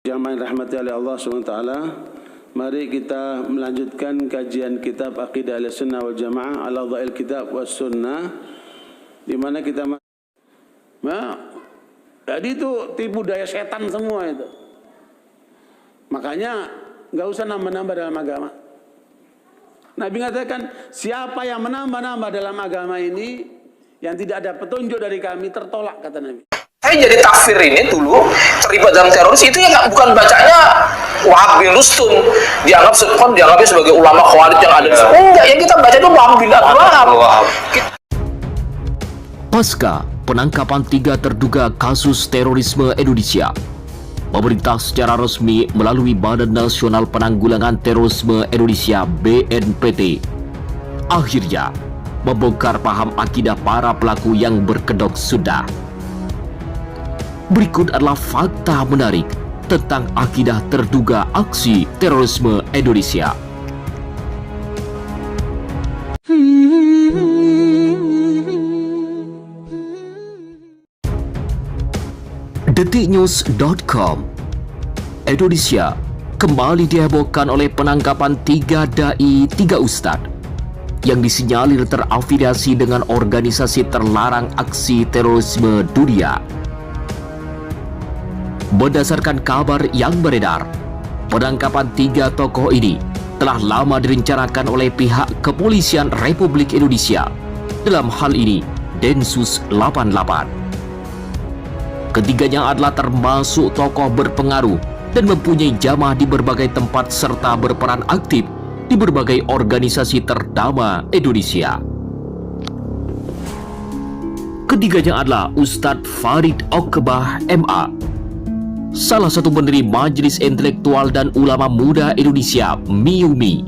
Yang dirahmati oleh Allah SWT, mari kita melanjutkan kajian kitab Aqidah Ahlussunnah wal Jamaah ala dhail kitab was sunnah, di mana kita jadi itu tipu daya setan semua itu. Makanya nggak usah nambah-nambah dalam agama. Nabi mengatakan, siapa yang menambah-nambah dalam agama ini yang tidak ada petunjuk dari kami, tertolak, kata Nabi. Saya jadi takfir ini dulu terlibat dalam teroris itu ya bukan bacanya Wahab bin Rustum, dianggap sekon, dianggapnya sebagai ulama khawarij yang ada di sana. Enggak, yang kita baca itu Wahab bin Wahab. Pasca penangkapan 3 terduga kasus terorisme Indonesia, pemerintah secara resmi melalui Badan Nasional Penanggulangan Terorisme Indonesia (BNPT) akhirnya membongkar paham akidah para pelaku yang berkedok sudah. Berikut adalah fakta menarik tentang akidah terduga aksi terorisme Indonesia. Detiknews.com. Indonesia kembali dihebohkan oleh penangkapan 3 dai, 3 ustadz yang disinyalir terafiliasi dengan organisasi terlarang aksi terorisme dunia. Berdasarkan kabar yang beredar, penangkapan 3 tokoh ini telah lama direncanakan oleh pihak Kepolisian Republik Indonesia, dalam hal ini Densus 88. Ketiganya adalah termasuk tokoh berpengaruh dan mempunyai jamaah di berbagai tempat serta berperan aktif di berbagai organisasi ternama Indonesia. Ketiganya adalah Ustadz Farid Okbah MA, salah satu pendiri Majelis Intelektual dan Ulama Muda Indonesia (MIUMI),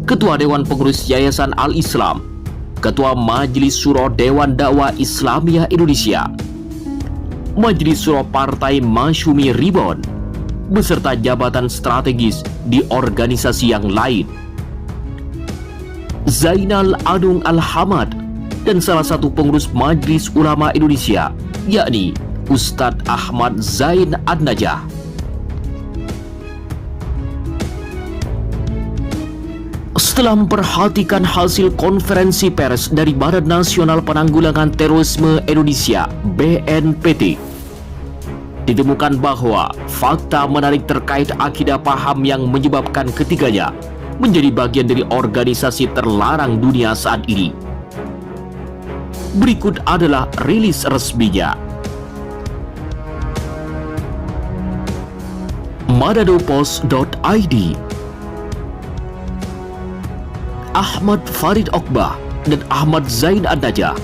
Ketua Dewan Pengurus Yayasan Al-Islam, Ketua Majelis Syuro Dewan Dakwah Islamiyah Indonesia, Majelis Syuro Partai Masyumi Ribon, beserta jabatan strategis di organisasi yang lain. Zainal Adung Al-Hamad dan salah satu pengurus Majelis Ulama Indonesia, yakni Ustadz Ahmad Zain Ad-Najah. Setelah memperhatikan hasil konferensi pers dari Badan Nasional Penanggulangan Terorisme Indonesia (BNPT), ditemukan bahwa fakta menarik terkait akidah paham yang menyebabkan ketiganya menjadi bagian dari organisasi terlarang dunia saat ini. Berikut adalah rilis resminya. Madadopost.id. Ahmad Farid Okbah dan Ahmad Zain Ad-Najah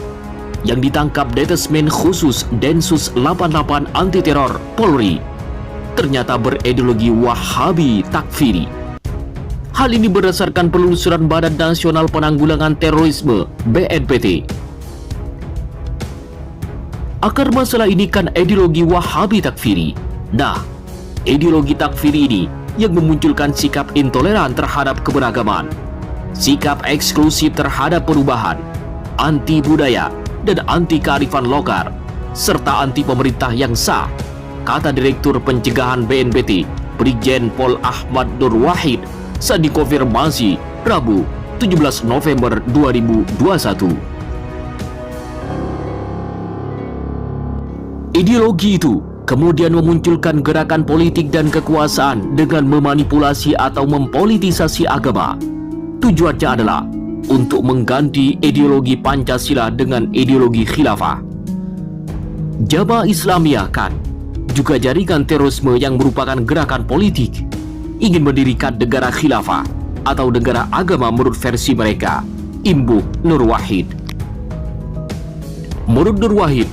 yang ditangkap Detasmen Khusus Densus 88 Anti Teror Polri ternyata berideologi Wahabi takfiri. Hal ini berdasarkan penelusuran Badan Nasional Penanggulangan Terorisme (BNPT). Akar masalah ini kan ideologi Wahabi takfiri. Nah, ideologi takfiri ini yang memunculkan sikap intoleran terhadap keberagaman, sikap eksklusif terhadap perubahan, anti budaya, dan anti kearifan lokal, serta anti pemerintah yang sah, kata Direktur Pencegahan BNPT, Brigjen Pol Ahmad Nur Wahid, saat dikonfirmasi Rabu 17 November 2021. Ideologi itu kemudian memunculkan gerakan politik dan kekuasaan dengan memanipulasi atau mempolitisasi agama. Tujuannya adalah untuk mengganti ideologi Pancasila dengan ideologi khilafah. Jamaah Islamiyah kan juga jaringan terorisme yang merupakan gerakan politik, ingin mendirikan negara khilafah atau negara agama menurut versi mereka, imbuh Nur Wahid. Menurut Nur Wahid,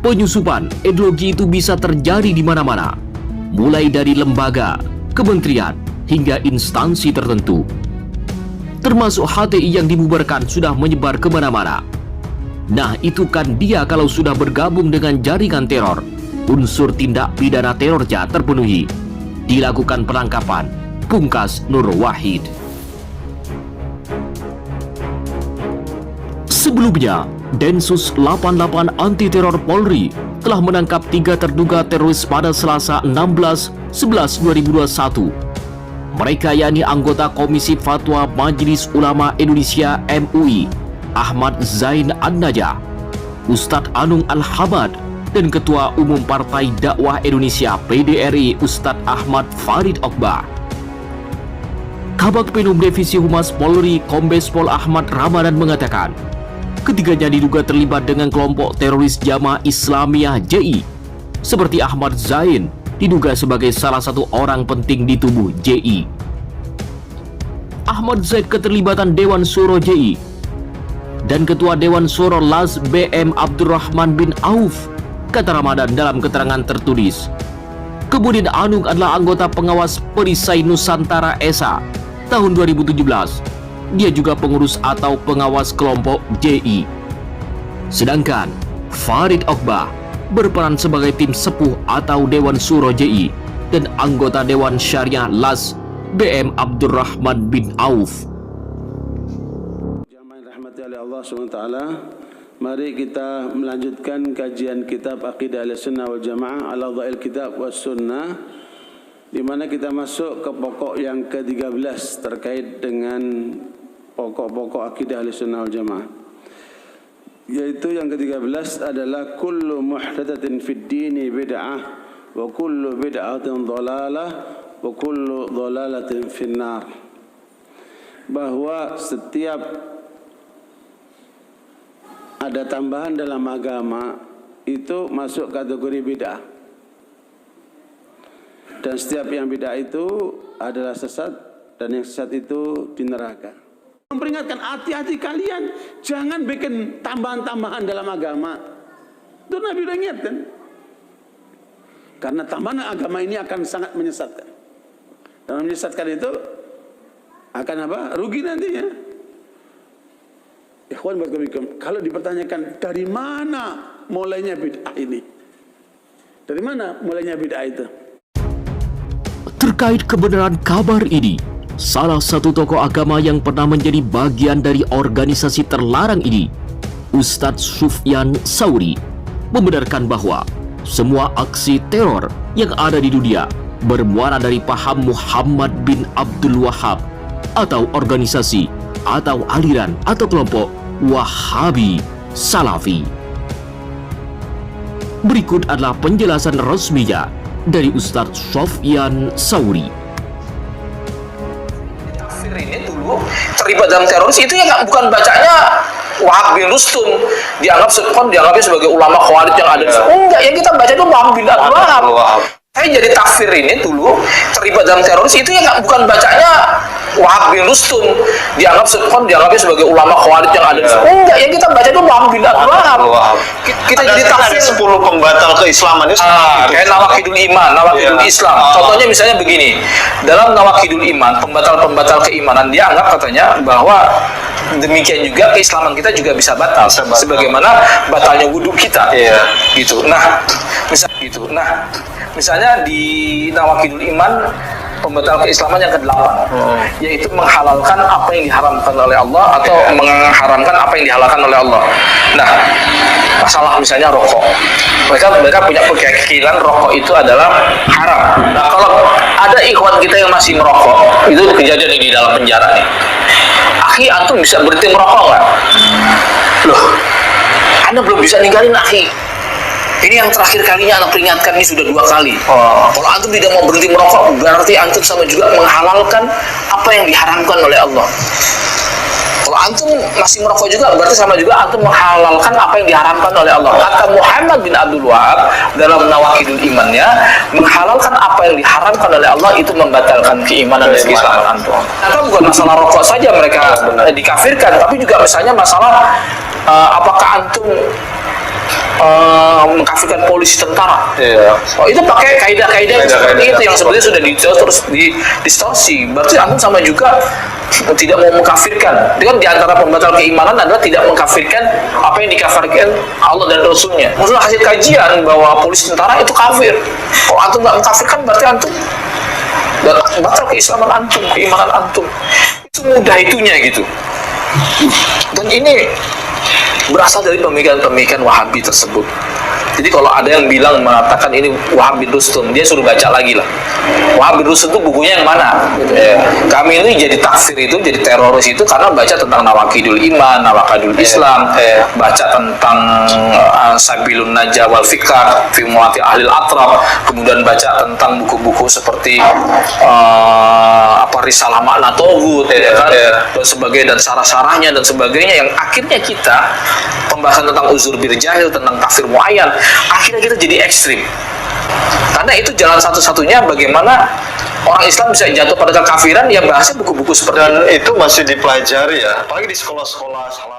penyusupan ideologi itu bisa terjadi di mana-mana, mulai dari lembaga, kementerian, hingga instansi tertentu. Termasuk HTI yang dibubarkan sudah menyebar kemana-mana. Nah, itu kan dia kalau sudah bergabung dengan jaringan teror, unsur tindak pidana terornya terpenuhi. Dilakukan penangkapan, pungkas Nur Wahid. Sebelumnya, Densus 88 Anti Teror Polri telah menangkap 3 terduga teroris pada Selasa 16/11/2021. Mereka yakni anggota Komisi Fatwa Majelis Ulama Indonesia MUI, Ahmad Zain An-Najah, Ustadz Anung Al-Hamad, dan Ketua Umum Partai Dakwah Indonesia PDRI Ustadz Ahmad Farid Okbah. Kabag Penum Divisi Humas Polri Kombes Pol Ahmad Ramadan mengatakan, ketiganya diduga terlibat dengan kelompok teroris Jamaah Islamiyah JI, seperti Ahmad Zain diduga sebagai salah satu orang penting di tubuh JI. Ahmad Zain keterlibatan Dewan Syuro JI dan Ketua Dewan Syuro LAS BM Abdurrahman bin Auf, kata Ramadan dalam keterangan tertulis. Kemudian Anung adalah anggota pengawas Perisai Nusantara SA tahun 2017. Dia juga pengurus atau pengawas kelompok JI. Sedangkan Farid Okbah berperan sebagai tim sepuh atau Dewan Syuro JI dan anggota Dewan Syariah LAS BM Abdurrahman bin Auf. Jamaah rahmati oleh Allah SWT, mari kita melanjutkan kajian kitab Aqidah Ahlussunnah wal Jamaah ala dhail kitab was sunnah, di mana kita masuk ke pokok yang ke-13 terkait dengan pokok-pokok akidah Ahlussunnah wal Jamaah, yaitu yang ke-13 adalah kullu muhdatsatin fid dini bid'ah wa kullu bid'atin dhalalah wa kullu dhalalatin finnar. Bahwa setiap ada tambahan dalam agama itu masuk kategori bid'ah, dan setiap yang bid'ah itu adalah sesat, dan yang sesat itu di neraka. Memperingatkan, hati-hati kalian, jangan bikin tambahan-tambahan dalam agama. Itu Nabi udah ingatkan. Karena tambahan agama ini akan sangat menyesatkan. Dan menyesatkan itu akan apa? Rugi nantinya. Ikhwan barakallahu, kalau dipertanyakan dari mana mulainya bid'ah ini? Dari mana mulainya bid'ah itu? Terkait kebenaran kabar ini, salah satu tokoh agama yang pernah menjadi bagian dari organisasi terlarang ini, Ustadz Sufyan Tsauri, membenarkan bahwa semua aksi teror yang ada di dunia bermuara dari paham Muhammad bin Abdul Wahab atau organisasi atau aliran atau kelompok Wahabi Salafi. Berikut adalah penjelasan resminya dari Ustadz Sufyan Tsauri. Kafir ini dulu terlibat dalam teroris itu ya bukan bacanya Wahab bin Rustum, dianggap dianggapnya sebagai ulama Khawarij yang ada. Enggak, yang kita baca itu Wahab bin Abdul Wahab. Saya jadi takfir ini dulu terlibat dalam teroris itu ya bukan bacanya Wahab bin Rustum, dianggapnya sebagai ulama Khawarij yang ada. Enggak, yang kita baca itu Wahab bin Abdul Wahab. Kita jadi takfir 10 pembatal keislaman itu. Kayak Nawaqidul Iman, Nawaqidul Islam. Contohnya misalnya begini, dalam Nawaqidul Iman, pembatal-pembatal keimanan, dia anggap katanya bahwa demikian juga keislaman kita juga bisa batal, sebagaimana batalnya wudhu kita. Gitu. Misalnya di Nawaqidul Iman, pembatal keislaman yang ke-8, yaitu menghalalkan apa yang diharamkan oleh Allah atau mengharamkan apa yang dihalalkan oleh Allah. Nah, masalah misalnya rokok, mereka punya keyakinan rokok itu adalah haram. Nah, kalau ada ikhwan kita yang masih merokok, itu kejadian di dalam penjara nih. Akhi, antum bisa berhenti merokok nggak? Loh, Anda belum bisa ninggalin akhi. Ini yang terakhir kalinya Anda peringatkan, ini sudah 2 kali. Kalau antum tidak mau berhenti merokok, berarti antum sama juga menghalalkan apa yang diharamkan oleh Allah. Kalau antum masih merokok juga, berarti sama juga antum menghalalkan apa yang diharamkan oleh Allah. Kata Muhammad bin Abdul Wahab dalam Nawaqidul Imannya, menghalalkan apa yang diharamkan oleh Allah itu membatalkan keimanan dan keislaman antum. Karena bukan masalah rokok saja mereka dikafirkan, tapi juga misalnya masalah apakah antum mengkafirkan polisi, tentara. Itu pakai kaidah-kaidah seperti itu yang sebenarnya sudah distorsi. Berarti antum sama juga tidak mau mengkafirkan. Dengan diantara pembatal keimanan adalah tidak mengkafirkan apa yang dikafirkan Allah dan Rasulnya. Maksudnya hasil kajian bahwa polisi, tentara itu kafir. Kalau antum nggak mengkafirkan, berarti antum batal keislaman antum, keimanan antum. Itu mudah itunya gitu. Dan ini berasal dari pemikiran-pemikiran Wahabi tersebut. Jadi kalau ada yang bilang mengatakan ini Wahab bin Rustum, dia suruh baca lagi lah. Wahab bin Rustum itu bukunya yang mana? Kami ini jadi takfir itu, jadi teroris itu karena baca tentang Nawakidul Iman, Nawakidul Islam, baca tentang Sabilun Najah wal Fikar, fi Muwati Ahlil Atraf, kemudian baca tentang buku-buku seperti Risalah Makna Togut, dan sebagainya, dan sarah-sarahnya dan sebagainya, yang akhirnya kita pembahasan tentang uzur bir jahil, tentang kafir muayyan, akhirnya kita jadi ekstrim. Karena itu jalan satu-satunya bagaimana orang Islam bisa jatuh pada kekafiran, ya bahasnya buku-buku seperti dan itu masih dipelajari ya, apalagi di sekolah-sekolah